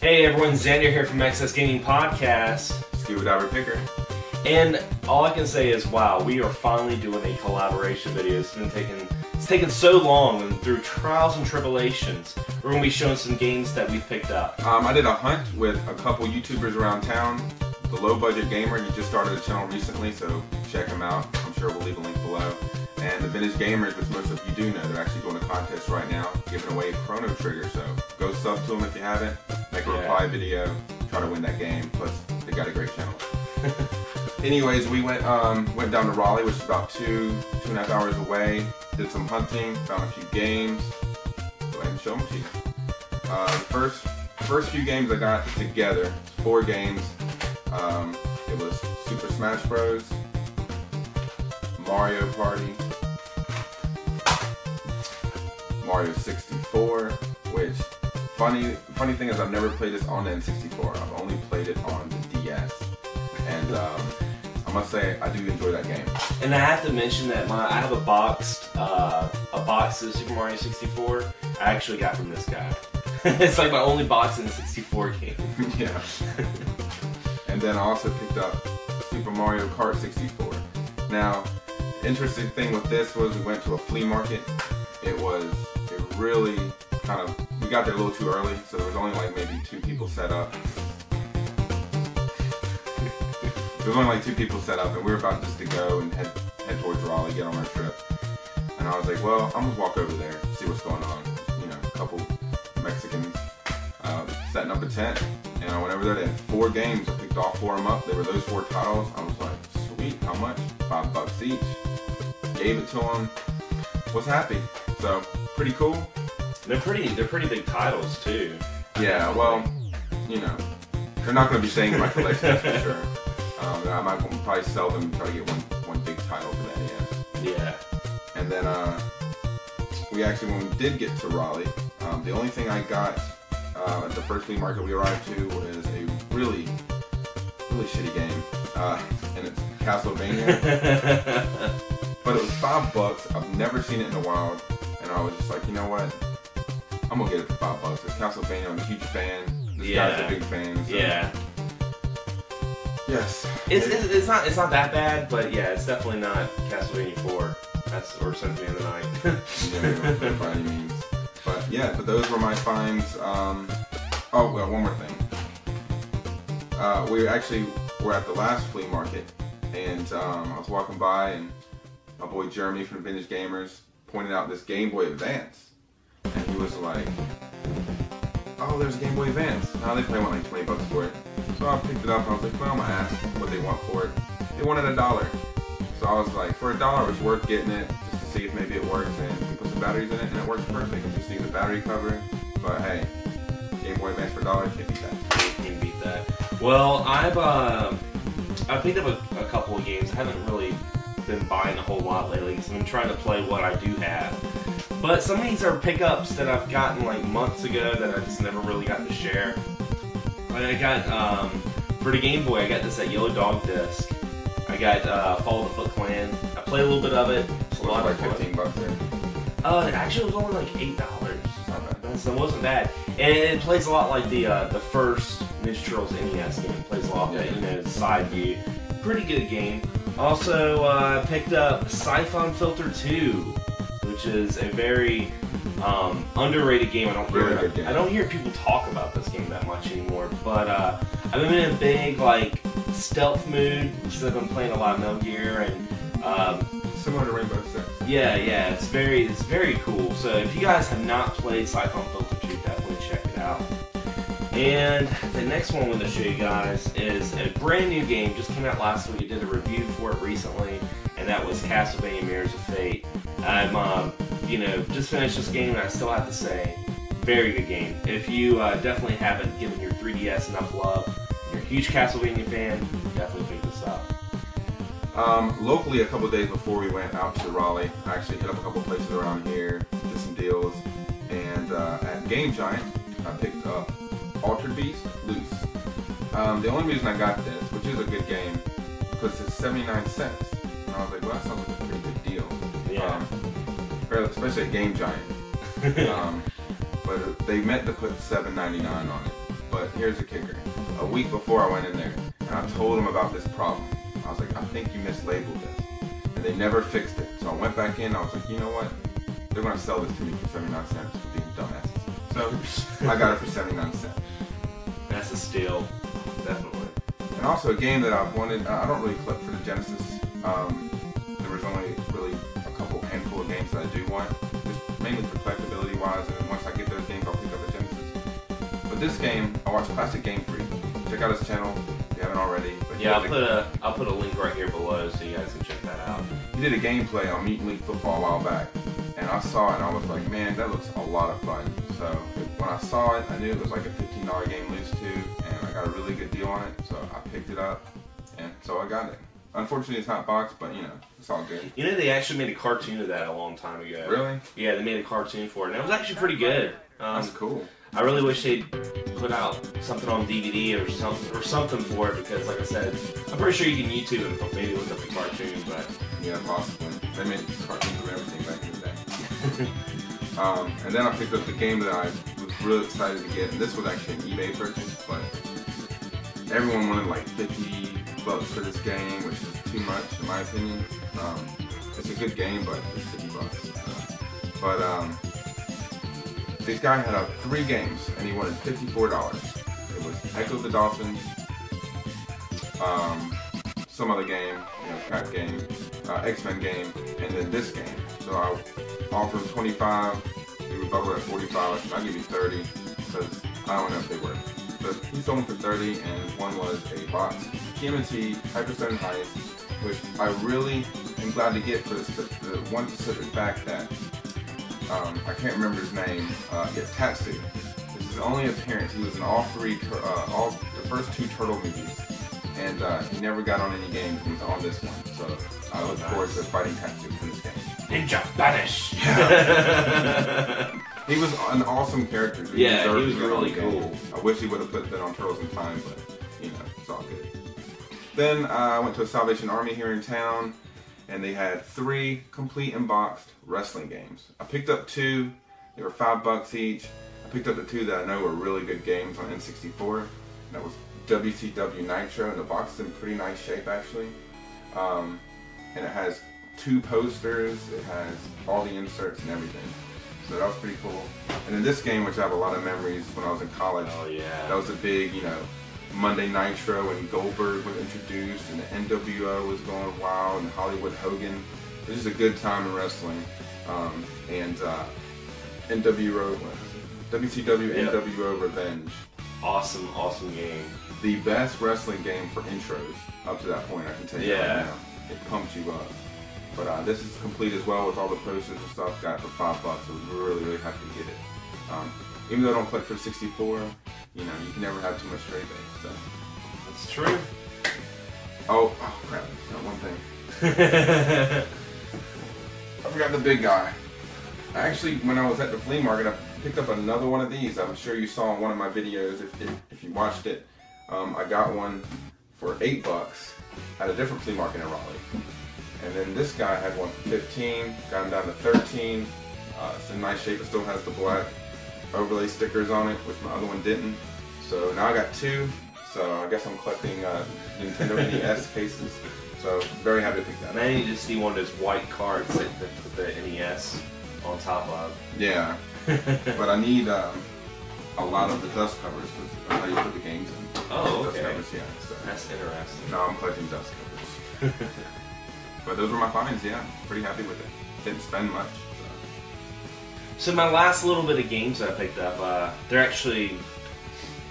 Hey everyone, Xander here from Excess Gaming Podcast. Scuba DiverPicker. And all I can say is, wow, we are finally doing a collaboration video. It's taken so long, and through trials and tribulations, we're going to be showing some games that we've picked up. I did a hunt with a couple YouTubers around town. The Low Budget Gamer, he just started a channel recently, so check him out. I'm sure we'll leave a link below. And the Vintage Gamers, which most of you do know, they're actually doing a contest right now, giving away Chrono Trigger. So go sub to them if you haven't. Make a reply video, try to win that game. Plus, they got a great channel. Anyways, we went down to Raleigh, which is about 2.5 hours away. Did some hunting, found a few games. Go ahead and show them to you. First few games I got together, 4 games. It was Super Smash Bros, Mario Party, Mario 64, which funny thing is I've never played this on the N64. I've only played it on the DS, and I must say I do enjoy that game. And I have to mention that I have a box of Super Mario 64. I actually got from this guy. It's like my only box in the 64 game. Yeah. And then I also picked up Super Mario Kart 64. Now, interesting thing with this was we went to a flea market. It really kind of, we got there a little too early, so there was only like maybe 2 people set up. There was only like 2 people set up, and we were about just to go and head towards Raleigh, get on our trip. And I was like, well, I'm gonna walk over there, see what's going on. You know, a couple Mexicans setting up a tent. And I went over there, they had 4 games, I picked all 4 of them up. They were those 4 titles. I was like, sweet, how much? $5 each. Gave it to them. Was happy. So, pretty cool. They're pretty big titles too. Yeah, well, you know, they're not going to be staying in my collection, that's for sure. I might probably sell them and try to get one big title for the NES. Yeah. And then, we actually, when we did get to Raleigh, the only thing I got at the first flea market we arrived to was a really shitty game, and it's Castlevania. But it was $5. I've never seen it in the wild, and I was just like, you know what? I'm gonna get it for $5. It's Castlevania. I'm a huge fan. This guy's a big fan. So. Yeah. Yes. It's not that bad, but yeah, it's definitely not Castlevania 4. Or Symphony of the Night. Yeah, by any means. But yeah, but those were my finds. Oh well, one more thing. We were at the last flea market, and I was walking by, and my boy Jeremy from Vintage Gamers pointed out this Game Boy Advance, and he was like, "Oh, there's a Game Boy Advance. Now they play like $20 for it." So I picked it up, and I was like, "Well, I'm gonna ask what they want for it." They wanted $1. So I was like, for $1, it's worth getting it just to see if maybe it works, and we put some batteries in it, and it works perfect. You just need the battery cover, but hey, Game Boy Advance for $1, can't beat that. Can't beat that. Well, I've picked up a couple of games. I haven't really been buying a whole lot lately, so I'm trying to play what I do have. But some of these are pickups that I've gotten like months ago that I just never really got to share. Like I got for the Game Boy, I got this Yellow Dog disc. I got Follow the Foot Clan. I played a little bit of it. It's a lot like of fun. $15 there. Actually, it was only like $8. So it wasn't bad. And it plays a lot like the first Ninja Turtles NES game. It plays a lot like that, side view. Pretty good game. Also, picked up Siphon Filter 2, which is a very underrated game. I don't hear people talk about this game that much anymore. But I've been in a big stealth mood, since I've been playing a lot of Metal Gear, and similar to Rainbow Six. Yeah, it's very cool. So if you guys have not played Siphon Filter 2, definitely check it out. And the next one I'm going to show you guys is a brand new game, just came out last week. I did a review for it recently, and that was Castlevania Mirrors of Fate. I'm just finished this game, and I still have to say, very good game. If you definitely haven't given your 3DS enough love, you're a huge Castlevania fan, definitely pick this up. Locally, a couple days before we went out to Raleigh, I actually hit up a couple places around here, did some deals, and at Game Giant, I picked up Altered Beast Loose. The only reason I got this, which is a good game, because it's 79 cents, and I was like, well, that sounds like a pretty good deal. Yeah. Especially at Game Giant. But they meant to put $7.99 on it. But here's the kicker. A week before I went in there, and I told them about this problem. I was like, I think you mislabeled this. And they never fixed it. So I went back in, I was like, you know what? They're going to sell this to me for 79 cents for being dumbasses. So I got it for 79 cents. That's a steal, definitely. And also a game that I wanted, I don't really collect for the Genesis. There was only really a handful of games that I do want, just mainly for collectability wise, and once I get those games I'll pick up a Genesis. But this game, I watched Classic Game Freak. Check out his channel if you haven't already. But yeah, I'll put a link right here below so you guys can check that out. He did a gameplay on Mutant League Football a while back, and I saw it and I was like, man, that looks a lot of fun. So when I saw it, I knew it was like a $15 game loose too, and I got a really good deal on it, so I picked it up, and so I got it. Unfortunately, it's not boxed, but you know, it's all good. You know, they actually made a cartoon of that a long time ago. Really? Yeah, they made a cartoon for it, and it was actually pretty good. That's cool. I really wish they'd put out something on DVD or something for it, because, like I said, I'm pretty sure you can YouTube it and maybe look up the cartoon, but... Yeah, possibly. They made cartoons of everything back in the day. And then I picked up the game that I was really excited to get, and this was actually an eBay purchase, but everyone wanted like $50 for this game, which is too much in my opinion. It's a good game, but it's $50. But this guy had 3 games, and he wanted $54. It was Echo the Dolphins, some other game, you know, crap game, X-Men game, and then this game. So I offered him 25. He rebutted at 45. I'll give you 30 because I don't know if they work. But he sold them for 30, and one was a box TMNT Hyperstone Heist, which I really am glad to get for the one specific fact that I can't remember his name. Tatsu. This is his only appearance. He was in all the first 2 Turtle movies, and he never got on any games. He was on this one, so I look forward to fighting Tatsu in this game. Ninja Banish. Yeah. He was an awesome character. So yeah, he was really cool. I wish he would have put that on Turtles in Time, but you know, it's all good. Then I went to a Salvation Army here in town, and they had 3 complete and boxed wrestling games. I picked up 2. They were $5 each. I picked up the 2 that I know were really good games on N64. And that was WCW Nitro, and the box is in pretty nice shape actually. And it has 2 posters. It has all the inserts and everything. So that was pretty cool. And then this game, which I have a lot of memories when I was in college. Oh yeah. That was a big, you know, Monday Nitro, and Goldberg was introduced, and the NWO was going wild, and Hollywood Hogan. It was just a good time in wrestling. NWO, WCW Yep. NWO Revenge. Awesome, awesome game. The best wrestling game for intros up to that point, I can tell you right now. It pumps you up. But this is complete as well with all the posters and stuff. Got it for $5. I was really, really happy to get it. Even though I don't collect for 64, you know, you can never have too much trade bait. So. That's true. Oh crap! Got one thing. I forgot the big guy. Actually, when I was at the flea market, I picked up another one of these. I'm sure you saw in one of my videos if you watched it. I got one for $8 at a different flea market in Raleigh. And then this guy had one for 15, got him down to 13. It's in nice shape. It still has the black overlay stickers on it, which my other one didn't. So now I got 2. So I guess I'm collecting Nintendo NES cases. So very happy to pick that up. Man, you just need one of those white cards that put the NES on top of. Yeah. But I need a lot of the dust covers because that's how you put the games in. Oh, okay. okay. Dust covers, yeah. So. That's interesting. No, I'm collecting dust covers. But those were my finds, yeah. Pretty happy with it. Didn't spend much. So my last little bit of games that I picked up, they're actually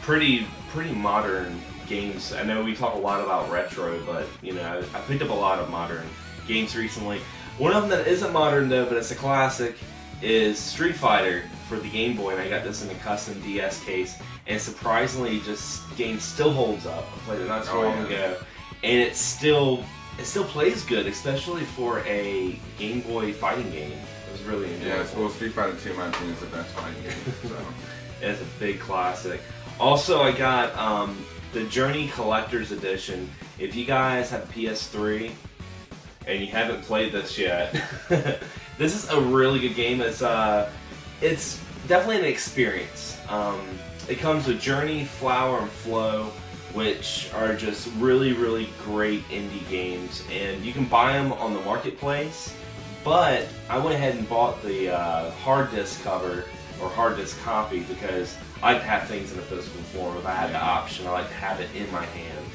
pretty modern games. I know we talk a lot about retro, but you know, I picked up a lot of modern games recently. One of them that isn't modern though, but it's a classic, is Street Fighter for the Game Boy, and I got this in a custom DS case, and surprisingly, this game still holds up. I played it not too long ago, and it still plays good, especially for a Game Boy fighting game. It was really enjoyable. Yeah, well, Street Fighter 2, in my opinion, is the best fighting game. So. It's a big classic. Also, I got the Journey Collector's Edition. If you guys have PS3 and you haven't played this yet, this is a really good game. It's definitely an experience. It comes with Journey, Flower, and Flow, which are just really, really great indie games, and you can buy them on the marketplace. But I went ahead and bought the hard disk cover or hard disk copy because I like to have things in a physical form. If I had the option, I like to have it in my hands.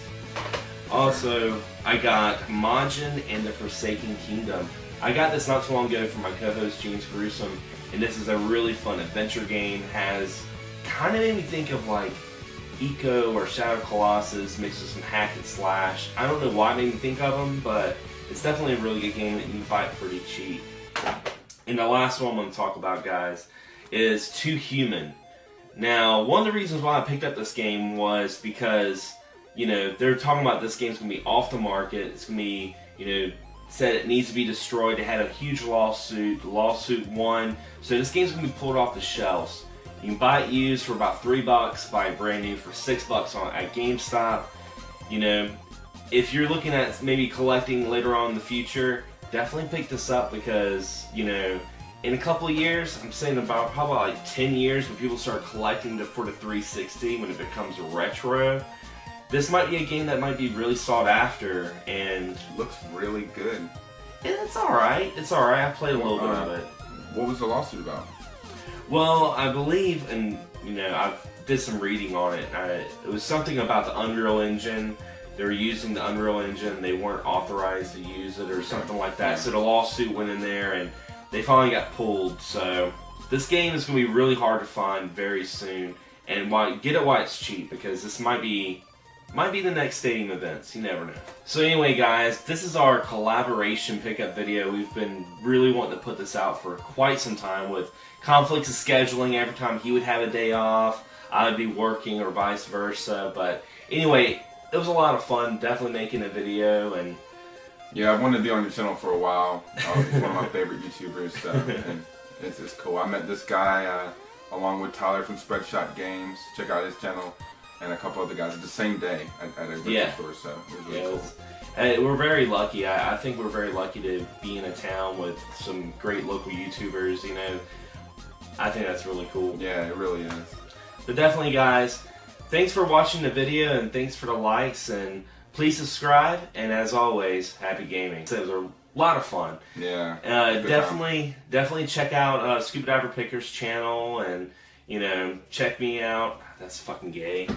Also, I got Majin and the Forsaken Kingdom. I got this not too long ago from my co-host James Gruesome, and this is a really fun adventure game. Has kind of made me think of like Eco or Shadow Colossus mixed with some hack and slash. I don't know why it made me think of them, but it's definitely a really good game that you can buy pretty cheap. And the last one I'm going to talk about, guys, is Too Human. Now, one of the reasons why I picked up this game was because, you know, they're talking about this game's going to be off the market. It's going to be, you know, said it needs to be destroyed. They had a huge lawsuit. The lawsuit won. So this game's going to be pulled off the shelves. You can buy it used for about $3, buy it brand new for $6 at GameStop. You know, if you're looking at maybe collecting later on in the future, definitely pick this up because, you know, in a couple of years, I'm saying about probably like 10 years when people start collecting for the 360 when it becomes retro, this might be a game that might be really sought after and looks really good. It's alright. It's alright. I played a little bit of it. What was the lawsuit about? Well, I believe, and you know, I've did some reading on it. It was something about the Unreal Engine. They were using the Unreal Engine. They weren't authorized to use it or something like that. Yeah. So the lawsuit went in there and they finally got pulled. So this game is going to be really hard to find very soon. And get it while it's cheap because this might be the next stadium events. You never know. So anyway, guys, this is our collaboration pickup video. We've been really wanting to put this out for quite some time with conflicts of scheduling. Every time he would have a day off, I would be working or vice versa. But anyway, it was a lot of fun, definitely making a video. And yeah, I've wanted to be on your channel for a while. He's one of my favorite YouTubers, and it's just cool. I met this guy along with Tyler from Spreadshot Games. Check out his channel, and a couple other guys the same day at a video store. So it was really cool. And we're very lucky. I think we're very lucky to be in a town with some great local YouTubers. You know, I think that's really cool. Yeah, it really is. But definitely, guys, thanks for watching the video, and thanks for the likes, and please subscribe, and as always, happy gaming. So it was a lot of fun. Yeah. Definitely check out Scuba DiverPicker's channel, and, you know, check me out. That's fucking gay.